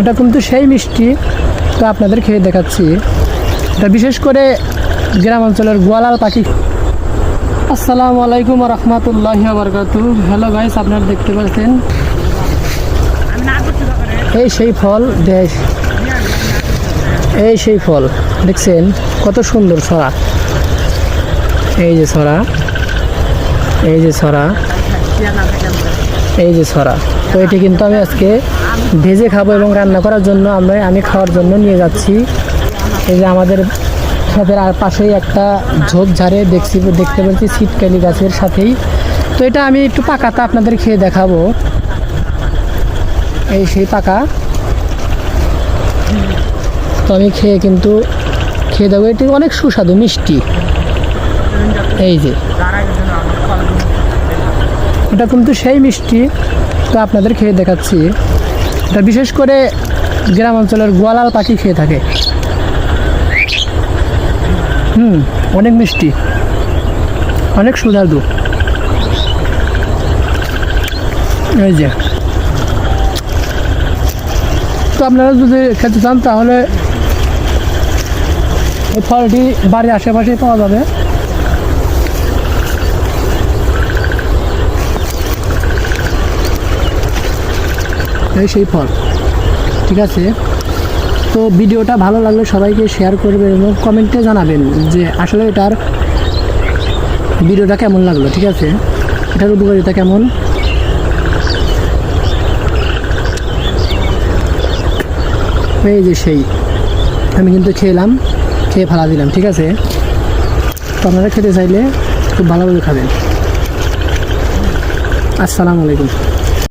এটা কিন্তু সেই মিষ্টি, তো আপনাদের খেয়ে দেখাচ্ছি। এটা বিশেষ করে গ্রাম অঞ্চলের গোয়ালাল পাখি। আসসালামু আলাইকুম ওয়া রাহমাতুল্লাহি ওয়া বারাকাতুহু। হ্যালো গাইস, আপনারা দেখতে পাচ্ছেন এই সেই ফল দেশ, এই সেই ফল দেখছেন কত সুন্দর ছড়া, এই যে ছড়া, এই যে ছড়া, এই যে ছড়া। তো এটি কিন্তু আমি আজকে ভেজে খাবো এবং রান্না করার জন্য আমি খাওয়ার জন্য নিয়ে যাচ্ছি। এই যে আমাদের সাথে আর পাশেই একটা ঝোপঝাড়ে দেখতে পাচ্ছি ছিটকালি গাছের সাথেই। তো এটা আমি একটু পাকাটা আপনাদের খেয়ে দেখাবো। এই সেই পাকা, তো আমি খেয়ে দেবো। এটি অনেক সুস্বাদু মিষ্টি। এই যে এটা কিন্তু সেই মিষ্টি, তো আপনাদের খেয়ে দেখাচ্ছি। এটা বিশেষ করে গ্রাম অঞ্চলের গোয়ালাল পাখি খেয়ে থাকে। অনেক মিষ্টি, অনেক সুস্বাদু। এই যে, তো আপনারা যদি খেতে চান তাহলে এই ফলটি বাড়ির আশেপাশেই পাওয়া যাবে। এই সেই ফল, ঠিক আছে। তো ভিডিওটা ভালো লাগলে সবাইকে শেয়ার করবেন এবং কমেন্টে জানাবেন যে আসলে এটার ভিডিওটা কেমন লাগলো, ঠিক আছে, এটার উপকারিতা কেমন। এই যে সেই, আমি কিন্তু খেয়ে ফেলা দিলাম, ঠিক আছে। তো আপনারা খেতে চাইলে খুব ভালোভাবে খাবেন। আসসালামু আলাইকুম।